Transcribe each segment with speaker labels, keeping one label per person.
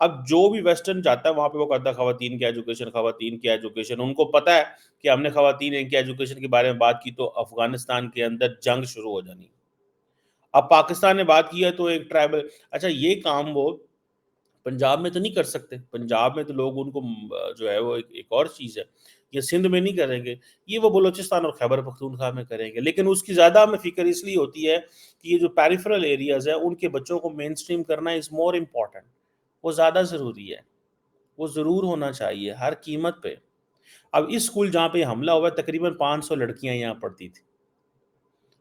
Speaker 1: اب جو بھی ویسٹرن جاتا ہے وہاں پہ وہ کہتا ہے خواتین کی ایجوکیشن، خواتین کی ایجوکیشن. ان کو پتہ ہے کہ ہم نے خواتین کی ایجوکیشن کے بارے میں بات کی تو افغانستان کے اندر جنگ شروع ہو جانی. اب پاکستان نے بات کی ہے تو ایک ٹرائبل، اچھا یہ کام وہ پنجاب میں تو نہیں کر سکتے. پنجاب میں تو لوگ ان کو جو ہے وہ ایک اور چیز ہے، یہ سندھ میں نہیں کریں گے، یہ وہ بلوچستان اور خیبر پختونخوا میں کریں گے. لیکن اس کی زیادہ ہمیں فکر اس لیے ہوتی ہے کہ یہ جو پیریفرل ایریاز ہیں ان کے بچوں کو مین سٹریم کرنا از مور امپورٹنٹ. وہ زیادہ ضروری ہے، وہ ضرور ہونا چاہیے ہر قیمت پہ. اب اس اسکول جہاں پہ حملہ ہوا ہے تقریباً 500 لڑکیاں یہاں پڑھتی تھیں،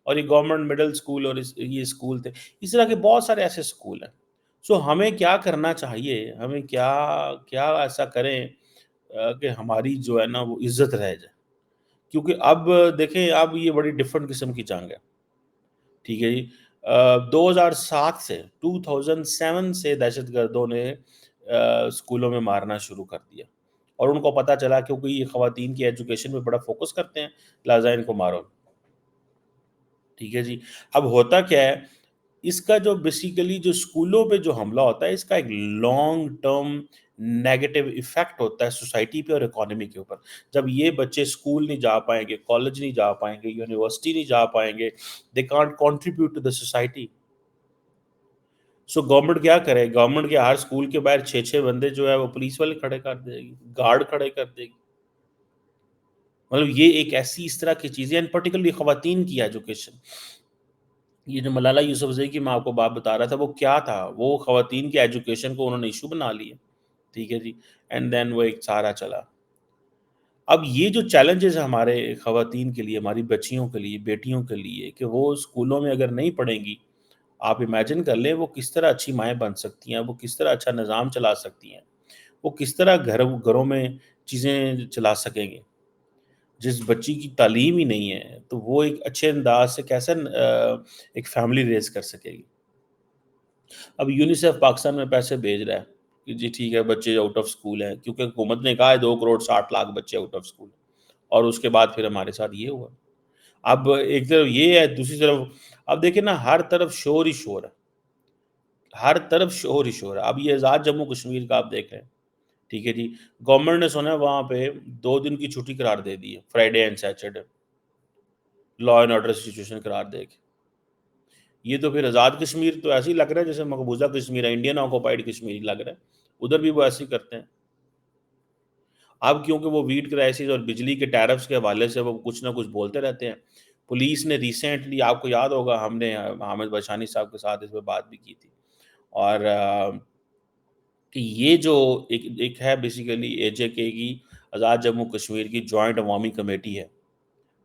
Speaker 1: اور یہ گورنمنٹ مڈل اسکول اور یہ اسکول تھے. اس طرح کے بہت سارے ایسے اسکول ہیں. سو ہمیں کیا کرنا چاہیے، ہمیں کیا کیا ایسا کریں کہ ہماری جو ہے نا وہ عزت رہ جائے. کیونکہ اب دیکھیں اب یہ بڑی ڈفرنٹ قسم کی جنگ ہے. ٹھیک ہے جی. 2007 سے 2007 سے دہشت گردوں نے اسکولوں میں مارنا شروع کر دیا، اور ان کو پتہ چلا کیونکہ یہ خواتین کی ایجوکیشن پہ بڑا فوکس کرتے ہیں لہٰذا ان کو مارو. ٹھیک ہے جی. اب ہوتا کیا ہے، اس کا جو بیسیکلی جو اسکولوں پہ جو حملہ ہوتا ہے اس کا ایک لانگ ٹرم نیگیٹو ایفیکٹ ہوتا ہے سوسائٹی پہ اور اکانومی کے اوپر. جب یہ بچے اسکول نہیں جا پائیں گے، کالج نہیں جا پائیں گے، یونیورسٹی نہیں جا پائیں گے، they can't contribute to the society. So government کیا کرے، گورنمنٹ کے ہر اسکول کے باہر 6 بندے جو ہے وہ پولیس والے کھڑے کر دے گی، گارڈ کھڑے کر دے گی. مطلب یہ ایک ایسی اس طرح کی چیزیں، پرٹیکولرلی خواتین کی ایجوکیشن. یہ جو ملالہ یوسفزئی کی میں آپ کو بات بتا رہا تھا وہ کیا تھا، وہ خواتین کی ایجوکیشن کو انہوں نے ایشو بنا لیا. ٹھیک ہے جی. اینڈ دین وہ ایک سارا چلا. اب یہ جو چیلنجز ہیں ہمارے خواتین کے لیے، ہماری بچیوں کے لیے، بیٹیوں کے لیے، کہ وہ اسکولوں میں اگر نہیں پڑھیں گی، آپ امیجن کر لیں وہ کس طرح اچھی مائیں بن سکتی ہیں، وہ کس طرح اچھا نظام چلا سکتی ہیں، وہ کس طرح گھروں میں چیزیں چلا سکیں گے. جس بچی کی تعلیم ہی نہیں ہے تو وہ ایک اچھے انداز سے کیسے ایک فیملی ریز کر سکے گی. اب یونیسیف پاکستان میں پیسے بھیج رہا ہے کہ جی ٹھیک ہے بچے آؤٹ آف اسکول ہیں، کیونکہ حکومت نے کہا ہے 2 کروڑ 60 لاکھ بچے آؤٹ آف اسکول. اور اس کے بعد پھر ہمارے ساتھ یہ ہوا. اب ایک طرف یہ ہے، دوسری طرف اب دیکھیں نا ہر طرف شور ہی شور ہے، ہر طرف شور ہی شور ہے. اب یہ آزاد جموں کشمیر کا آپ دیکھ رہے ہیں. ٹھیک ہے جی. گورنمنٹ نے سنا ہے وہاں پہ 2 دن کی چھٹی قرار دے دی ہے، Friday and Saturday, law and order situation قرار دے کے. یہ تو پھر آزاد کشمیر تو ایسے ہی لگ رہا ہے جیسے مقبوضہ کشمیر ہے، انڈین آکوپائڈ کشمیر لگ رہا ہے. ادھر بھی وہ ایسے ہی کرتے ہیں. اب کیونکہ وہ ویٹ کرائسس اور بجلی کے ٹیرفس کے حوالے سے وہ کچھ نہ کچھ بولتے رہتے ہیں. پولیس نے ریسنٹلی، آپ کو یاد ہوگا ہم نے حامد بشانی صاحب کے ساتھ اس پہ بات بھی کی تھی، اور کہ یہ جو ایک ہے بیسیکلی اے جے کے کی آزاد جموں کشمیر کی جوائنٹ عوامی کمیٹی ہے.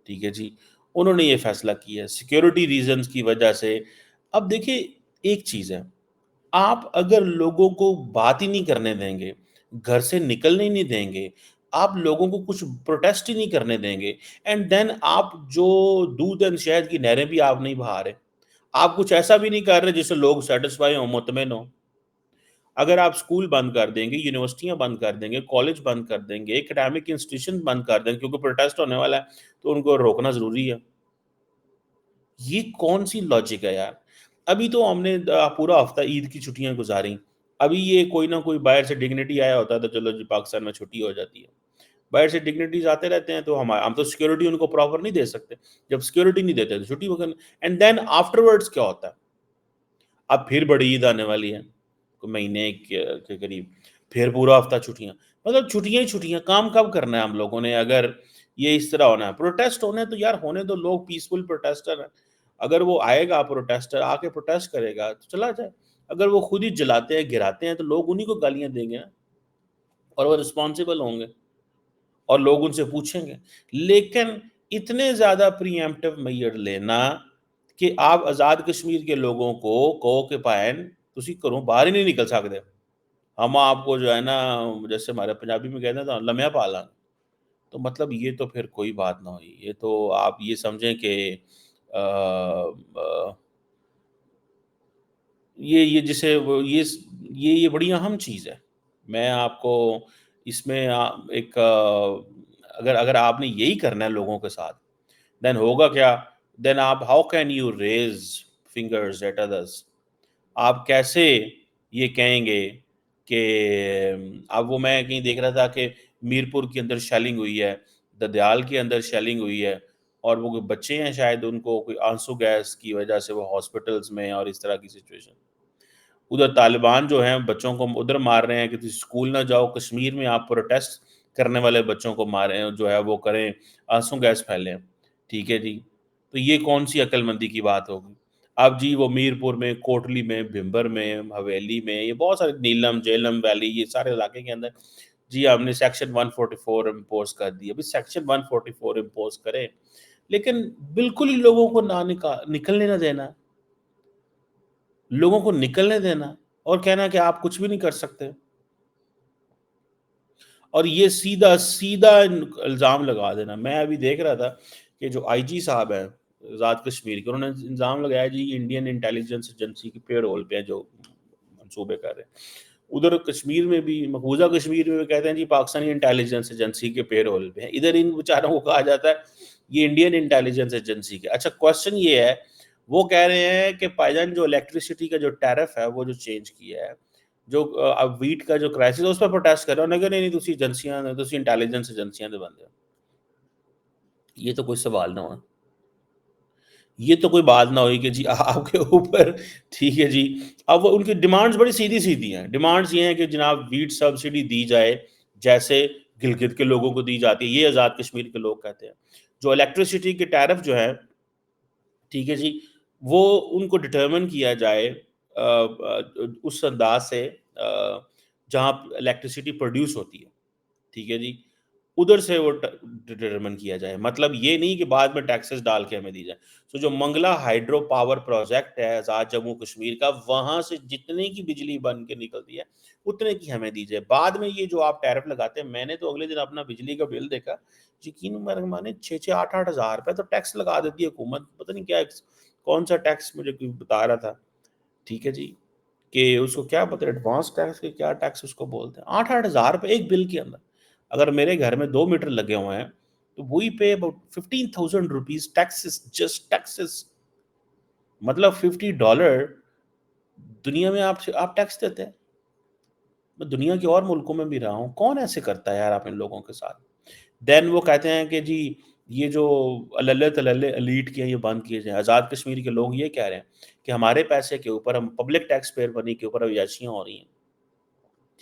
Speaker 1: ٹھیک ہے جی. انہوں نے یہ فیصلہ کیا ہے سیکیورٹی ریزنز کی وجہ سے. اب دیکھیں ایک چیز ہے، آپ اگر لوگوں کو بات ہی نہیں کرنے دیں گے، گھر سے نکلنے ہی نہیں دیں گے، آپ لوگوں کو کچھ پروٹیسٹ ہی نہیں کرنے دیں گے، اینڈ دین آپ جو دودھ اینڈ شہد کی نہریں بھی آپ نہیں بہا رہے، آپ کچھ ایسا بھی نہیں کر رہے جس سے لوگ سیٹسفائی ہوں، مطمئن ہوں. اگر آپ اسکول بند کر دیں گے، یونیورسٹیاں بند کر دیں گے، کالج بند کر دیں گے، اکیڈیمک انسٹیٹیوشن بند کر دیں گے کیونکہ پروٹیسٹ ہونے والا ہے تو ان کو روکنا ضروری ہے. یہ کون سی لاجک ہے یار. ابھی تو ہم نے پورا ہفتہ عید کی چھٹیاں گزاری، ابھی یہ کوئی نہ کوئی باہر سے ڈگنیٹی آیا ہوتا ہے تو چلو جی پاکستان میں چھٹی ہو جاتی ہے. باہر سے ڈگنیٹیز آتے رہتے ہیں تو ہم تو سیکورٹی ان کو پراپر نہیں دے سکتے. جب سیکورٹی نہیں دیتے تو چھٹی وغیرہ. اینڈ دین آفٹر ورڈس کیا ہوتا ہے، اب پھر بڑی عید آنے والی ہے مہینے کے قریب، پھر پورا ہفتہ چھٹیاں. مطلب چھٹیاں ہی چھٹیاں. کام کب کرنا ہے ہم لوگوں نے؟ اگر یہ اس طرح ہونا ہے، پروٹیسٹ ہونے تو یار ہونے دو، لوگ پیسفل پروٹیسٹر ہیں. اگر وہ آئے گا پروٹیسٹر آ کے پروٹیسٹ کرے گا تو چلا جائے. اگر وہ خود ہی جلاتے ہیں گراتے ہیں تو لوگ انہی کو گالیاں دیں گے اور وہ رسپانسیبل ہوں گے اور لوگ ان سے پوچھیں گے. لیکن اتنے زیادہ پری ایمپٹیو میئر لینا کہ آپ آزاد کشمیر کے لوگوں کو کہو کہ پائن تسی کروں باہر ہی نہیں نکل سکتے، ہم آپ کو جو ہے نا جیسے ہمارے پنجابی میں کہتے ہیں تو لمیا پالا. تو مطلب یہ تو پھر کوئی بات نہ ہوئی. یہ تو آپ یہ سمجھیں کہ یہ جسے یہ بڑی اہم چیز ہے. میں آپ کو اس میں ایک اگر آپ نے یہی کرنا ہے لوگوں کے ساتھ، دین ہوگا کیا؟ دین آپ how can you raise fingers at others. آپ کیسے یہ کہیں گے کہ اب وہ میں کہیں دیکھ رہا تھا کہ میرپور کے اندر شیلنگ ہوئی ہے، ددیال کے اندر شیلنگ ہوئی ہے، اور وہ کوئی بچے ہیں شاید ان کو کوئی آنسو گیس کی وجہ سے وہ ہاسپٹلز میں، اور اس طرح کی سچویشن. ادھر طالبان جو ہیں بچوں کو ادھر مار رہے ہیں کہ تم اسکول نہ جاؤ، کشمیر میں آپ پروٹیسٹ کرنے والے بچوں کو ماریں جو ہے وہ کریں، آنسو گیس پھیلیں. ٹھیک ہے جی، تو یہ کون سی عقل مندی کی بات ہوگی؟ اب جی وہ میرپور میں، کوٹلی میں، بھمبر میں، حویلی میں، یہ بہت سارے نیلم جیلم ویلی، یہ سارے علاقے کے اندر جی ہم نے سیکشن 144 امپوز کر دی. ابھی سیکشن 144 امپوز کرے لیکن بالکل ہی لوگوں کو نہ نکلنے نہ دینا، لوگوں کو نکلنے دینا اور کہنا کہ آپ کچھ بھی نہیں کر سکتے. اور یہ سیدھا سیدھا الزام لگا دینا. میں ابھی دیکھ رہا تھا کہ جو آئی جی صاحب ہیں آزاد کشمیر کے، انہوں نے الزام لگایا جی انڈین انٹیلیجنس ایجنسی کے پے رول پہ ہیں جو منصوبے کر رہے ہیں. ادھر کشمیر میں بھی، مقبوضہ کشمیر میں بھی کہتے ہیں جی پاکستانی انٹیلیجنس ایجنسی کے پے رول پہ ہیں. ادھر ان بیچاروں کو کہا جاتا ہے یہ انڈین انٹیلیجنس ایجنسی کے. اچھا کوشچن یہ ہے، وہ کہہ رہے ہیں کہ بھائی جان جو الیکٹریسٹی کا جو ٹیرف ہے وہ جو چینج کیا ہے، جو اب ویٹ کا جو کرائسس ہے اس پر پروٹیسٹ کر رہے ہیں. انہوں نے کہا نہیں نہیں تسی ایجنسیاں نے، تسی انٹیلیجنس ایجنسیاں دے بندے ہو. یہ تو کوئی سوال نہ ہوا، یہ تو کوئی بات نہ ہوئی کہ جی آپ کے اوپر. ٹھیک ہے جی، اب وہ ان کی ڈیمانڈز بڑی سیدھی سیدھی ہیں. ڈیمانڈز یہ ہیں کہ جناب ویٹ سبسڈی دی جائے جیسے گلگت کے لوگوں کو دی جاتی ہے. یہ آزاد کشمیر کے لوگ کہتے ہیں جو الیکٹریسٹی کے ٹیرف جو ہے، ٹھیک ہے جی، وہ ان کو ڈٹرمن کیا جائے اس انداز سے جہاں الیکٹریسٹی پروڈیوس ہوتی ہے. ٹھیک ہے جی، ادھر سے وہ ڈٹرمن کیا جائے. مطلب یہ نہیں کہ بعد میں ٹیکسز ڈال کے ہمیں دی جائے. تو جو منگلا ہائیڈرو پاور پروجیکٹ ہے آزاد جموں کشمیر کا، وہاں سے جتنے کی بجلی بن کے نکلتی ہے اتنے کی ہمیں دی جائے. بعد میں یہ جو آپ ٹیرف لگاتے ہیں، میں نے تو اگلے دن اپنا بجلی کا بل دیکھا، یقین مانے 6,000-8,000 روپے تو ٹیکس لگا دیتی ہے حکومت. پتہ نہیں کیا کون سا ٹیکس مجھے کوئی بتا رہا تھا. ٹھیک ہے جی، کہ اس کو کیا پتہ ایڈوانس ٹیکس کے کیا ٹیکس اس کو بولتے ہیں. 8,000-8,000 روپے ایک بل کے اندر. اگر میرے گھر میں 2 میٹر لگے ہوئے ہیں تو وہی پہ about 15,000 rupees taxes, just taxes. مطلب $50 دنیا میں آپ ٹیکس دیتے ہیں. میں دنیا کے اور ملکوں میں بھی رہا ہوں، کون ایسے کرتا ہے یار آپ ان لوگوں کے ساتھ؟ دین وہ کہتے ہیں کہ جی یہ جو اللہ تللے الیٹ کے یہ بند کیے جائیں. آزاد کشمیر کے لوگ یہ کہہ رہے ہیں کہ ہمارے پیسے کے اوپر، ہم پبلک ٹیکس پیئر بنی کے اوپر عیاشیاں ہو رہی ہیں.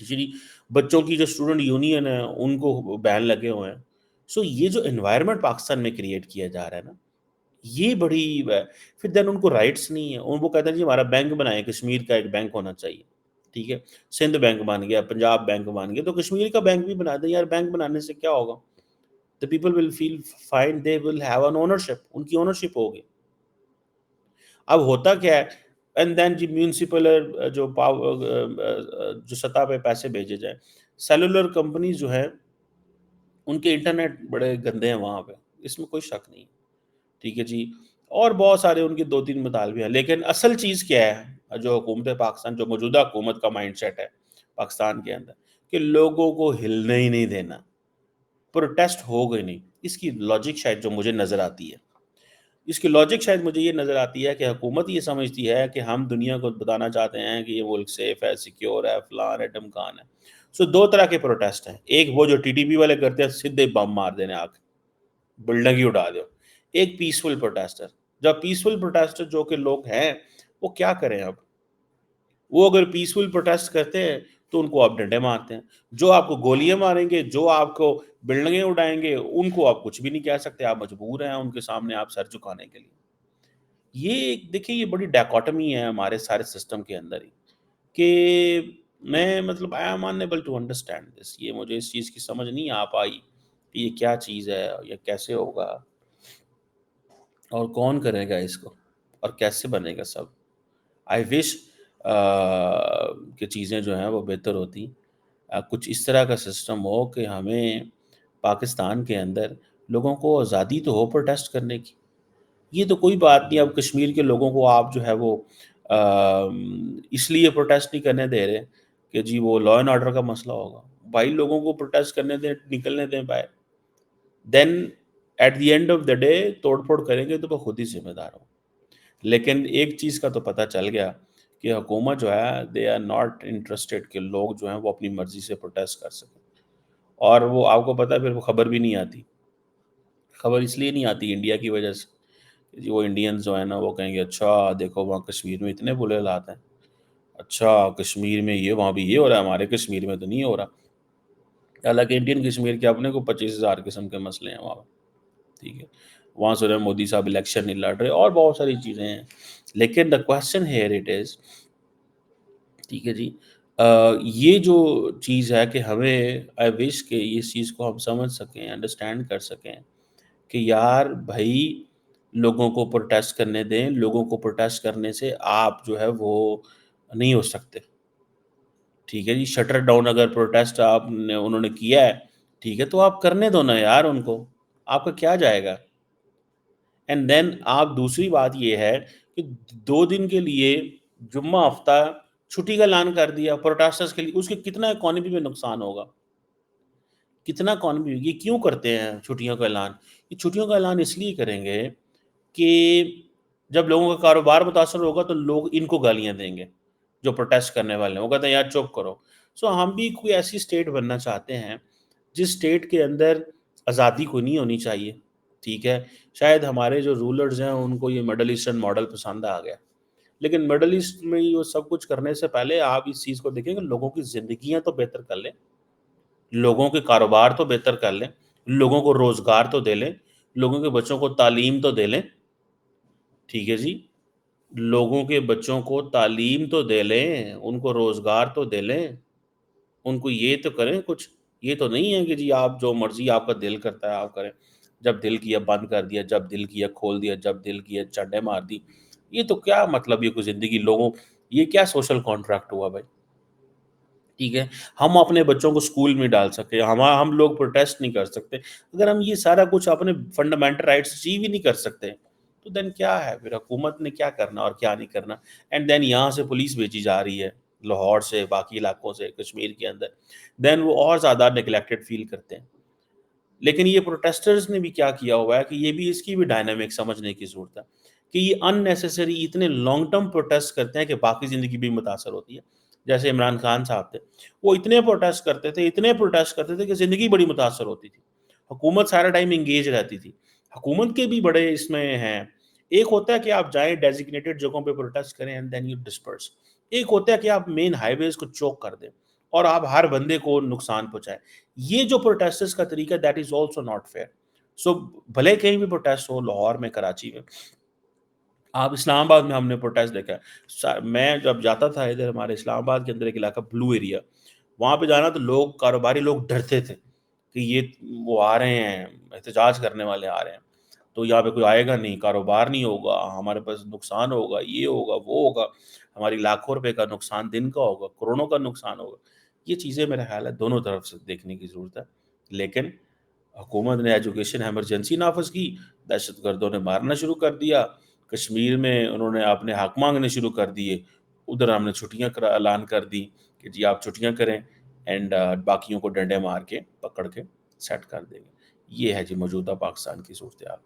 Speaker 1: جی بچوں کی جو اسٹوڈنٹ یونین ہے ان کو بین لگے ہوئے ہیں. سو یہ جو انوائرمنٹ پاکستان میں کریٹ کیا جا رہا ہے نا، یہ بڑی پھر دین ان کو رائٹس نہیں ہیں. وہ کہتے ہیں جی ہمارا بینک بنائے، کشمیر کا ایک بینک ہونا چاہیے. ٹھیک ہے، سندھ بینک بن گیا، پنجاب بینک بن گیا، تو کشمیر کا بینک بھی بنا دیں یار. بینک بنانے سے کیا ہوگا؟ the people will feel fine, they will have an ownership، ان کی اونرشپ ہوگی. اب ہوتا کیا ہے، اینڈ دین جی میونسپل جو جو سطح پہ پیسے بھیجے جائیں، سیلولر کمپنیز جو ہیں ان کے انٹرنیٹ بڑے گندے ہیں وہاں پہ، اس میں کوئی شک نہیں. ٹھیک ہے جی، اور بہت سارے ان کے 2-3 مطالبے ہیں. لیکن اصل چیز کیا ہے جو حکومت پاکستان، جو موجودہ حکومت کا مائنڈ سیٹ ہے پاکستان کے اندر، کہ لوگوں کو ہلنے ہی نہیں دینا، پروٹیسٹ ہو گئی نہیں. اس کی لاجک شاید جو مجھے نظر آتی ہے، اس کی لاجک شاید مجھے یہ نظر آتی ہے کہ حکومت یہ سمجھتی ہے کہ ہم دنیا کو بتانا چاہتے ہیں کہ یہ ملک سیف ہے، سیکیور ہے، فلان ہے ڈمکان ہے. سو 2 طرح کے پروٹیسٹ ہیں. ایک وہ جو ٹی ٹی پی والے کرتے ہیں، سیدھے بم مار دینے، آگ بلڈنگ ہی اٹھا دو. ایک پیسفل پروٹیسٹر. جب پیسفل پروٹیسٹر جو کہ لوگ ہیں وہ کیا کریں؟ اب وہ اگر پیسفل پروٹیسٹ کرتے ہیں تو ان کو آپ ڈنڈے مارتے ہیں. جو آپ کو گولیاں ماریں گے، جو آپ کو بلڈنگیں اڑائیں گے، ان کو آپ کچھ بھی نہیں کہہ سکتے. آپ مجبور ہیں ان کے سامنے آپ سر جھکانے کے لیے. یہ دیکھیں یہ بڑی ڈیکوٹمی ہے ہمارے سارے سسٹم کے اندر ہی، کہ میں مطلب I am unable to understand this. یہ مجھے اس چیز کی سمجھ نہیں آ پائی کہ یہ کیا چیز ہے، یا کیسے ہوگا، اور کون کرے گا اس کو، اور کیسے بنے گا سب. آئی وش کہ چیزیں جو ہیں وہ بہتر ہوتی. کچھ اس طرح کا سسٹم ہو کہ ہمیں پاکستان کے اندر لوگوں کو آزادی تو ہو پروٹیسٹ کرنے کی. یہ تو کوئی بات نہیں. اب کشمیر کے لوگوں کو آپ جو ہے وہ اس لیے پروٹیسٹ نہیں کرنے دے رہے کہ جی وہ لا اینڈ آرڈر کا مسئلہ ہوگا. بھائی لوگوں کو پروٹیسٹ کرنے دیں، نکلنے دیں باہر. Then at the end of the day توڑ پھوڑ کریں گے تو وہ خود ہی ذمہ دار ہوں. لیکن ایک چیز کا تو پتہ چل گیا کہ حکومت جو ہے دے آر ناٹ انٹرسٹیڈ کہ لوگ جو ہیں وہ اپنی مرضی سے پروٹیسٹ کر سکیں، اور وہ آپ کو پتہ ہے پھر وہ خبر بھی نہیں آتی، خبر اس لیے نہیں آتی انڈیا کی وجہ سے کہ جی وہ انڈینز جو ہیں نا وہ کہیں گے اچھا دیکھو وہاں کشمیر میں اتنے برے حالات ہیں، اچھا کشمیر میں یہ وہاں بھی یہ ہو رہا ہے، ہمارے کشمیر میں تو نہیں ہو رہا، حالانکہ انڈین کشمیر کے اپنے کو 25,000 قسم کے مسئلے ہیں وہاں پہ، ٹھیک ہے، وہاں سے مودی صاحب الیکشن نہیں لڑ رہے اور بہت ساری چیزیں ہیں، لیکن the question here it is, ٹھیک ہے جی، یہ جو چیز ہے کہ ہمیں آئی وش کہ اس چیز کو ہم سمجھ سکیں انڈرسٹینڈ کر سکیں کہ یار بھائی لوگوں کو پروٹیسٹ کرنے دیں، لوگوں کو پروٹیسٹ کرنے سے آپ جو ہے وہ نہیں ہو سکتے، ٹھیک ہے جی، شٹر ڈاؤن اگر پروٹیسٹ آپ نے انہوں نے کیا ہے ٹھیک ہے تو آپ کرنے دو نا یار ان کو، آپ کا کیا جائے گا، اینڈ دین آپ دوسری بات یہ ہے کہ 2 دن کے لیے جمعہ ہفتہ چھٹی کا اعلان کر دیا پروٹیسٹرز کے لیے، اس کے کتنا اکانومی میں نقصان ہوگا، کتنا اکانومی، یہ کیوں کرتے ہیں چھٹیوں کا اعلان، یہ چھٹیوں کا اعلان اس لیے کریں گے کہ جب لوگوں کا کاروبار متاثر ہوگا تو لوگ ان کو گالیاں دیں گے جو پروٹیسٹ کرنے والے ہیں، وہ کہتے ہیں یار چپ کرو، سو ہم بھی کوئی ایسی اسٹیٹ بننا چاہتے ہیں جس اسٹیٹ کے اندر آزادی کو نہیں ہونی چاہیے، ٹھیک ہے، شاید ہمارے جو رولرز ہیں ان کو یہ مڈل ایسٹرن ماڈل پسند آ گیا، لیکن مڈل ایسٹ میں یہ سب کچھ کرنے سے پہلے آپ اس چیز کو دیکھیں کہ لوگوں کی زندگیاں تو بہتر کر لیں، لوگوں کے کاروبار تو بہتر کر لیں، لوگوں کو روزگار تو دے لیں، لوگوں کے بچوں کو تعلیم تو دے لیں، ٹھیک ہے جی، لوگوں کے بچوں کو تعلیم تو دے لیں، ان کو روزگار تو دے لیں، ان کو یہ تو کریں کچھ، یہ تو نہیں ہے کہ جی آپ جو مرضی آپ کا دل کرتا ہے آپ کریں، جب دل کیا بند کر دیا، جب دل کیا کھول دیا، جب دل کیا چڈے مار دی، یہ تو کیا مطلب، یہ کوئی زندگی لوگوں، یہ کیا سوشل کانٹریکٹ ہوا بھائی، ٹھیک ہے، ہم اپنے بچوں کو اسکول میں ڈال سکتے، ہم لوگ پروٹیسٹ نہیں کر سکتے، اگر ہم یہ سارا کچھ اپنے فنڈامنٹل رائٹس اچیو ہی نہیں کر سکتے تو دین کیا ہے پھر حکومت نے کیا کرنا اور کیا نہیں کرنا، اینڈ دین یہاں سے پولیس بھیجی جا رہی ہے لاہور سے باقی علاقوں سے کشمیر کے اندر، دین وہ اور زیادہ نیگلیکٹڈ فیل کرتے ہیں، لیکن یہ پروٹیسٹرز نے بھی کیا کیا ہوا ہے کہ یہ بھی اس کی بھی ڈائنامک سمجھنے کی ضرورت ہے کہ یہ ان نیسیسری اتنے لانگ ٹرم پروٹیسٹ کرتے ہیں کہ باقی زندگی بھی متاثر ہوتی ہے، جیسے عمران خان صاحب تھے وہ اتنے پروٹیسٹ کرتے تھے، اتنے پروٹیسٹ کرتے تھے کہ زندگی بڑی متاثر ہوتی تھی، حکومت سارا ٹائم انگیج رہتی تھی، حکومت کے بھی بڑے اس میں ہیں، ایک ہوتا ہے کہ آپ جائیں ڈیزیگنیٹڈ جگہوں پہ پروٹیسٹ کریں اینڈ دین یو ڈسپرس، ایک ہوتا ہے کہ آپ مین ہائی ویز کو چوک کر دیں اور آپ ہر بندے کو نقصان پہنچائیں، یہ جو پروٹیسٹس کا طریقہ that is also not fair, so بھلے کہیں بھی پروٹیسٹ ہو لاہور میں کراچی میں، آپ اسلام آباد میں ہم نے پروٹیسٹ دیکھا ہے، میں جب جاتا تھا ادھر ہمارے اسلام آباد کے اندر ایک علاقہ بلو ایریا، وہاں پہ جانا تو لوگ کاروباری لوگ ڈرتے تھے کہ یہ وہ آ رہے ہیں احتجاج کرنے والے آ رہے ہیں تو یہاں پہ کوئی آئے گا نہیں، کاروبار نہیں ہوگا، ہمارے پاس نقصان ہوگا، یہ ہوگا وہ ہوگا، ہماری لاکھوں روپے کا نقصان دن کا ہوگا، کروڑوں کا نقصان ہوگا، یہ چیزیں میرا خیال ہے دونوں طرف سے دیکھنے کی ضرورت ہے، لیکن حکومت نے ایجوکیشن ایمرجنسی نافذ کی، دہشت گردوں نے مارنا شروع کر دیا، کشمیر میں انہوں نے اپنے حق مانگنے شروع کر دیے، ادھر ہم نے چھٹیاں اعلان کر دی کہ جی آپ چھٹیاں کریں، اینڈ باقیوں کو ڈنڈے مار کے پکڑ کے سیٹ کر دیں گے، یہ ہے جی موجودہ پاکستان کی صورتحال۔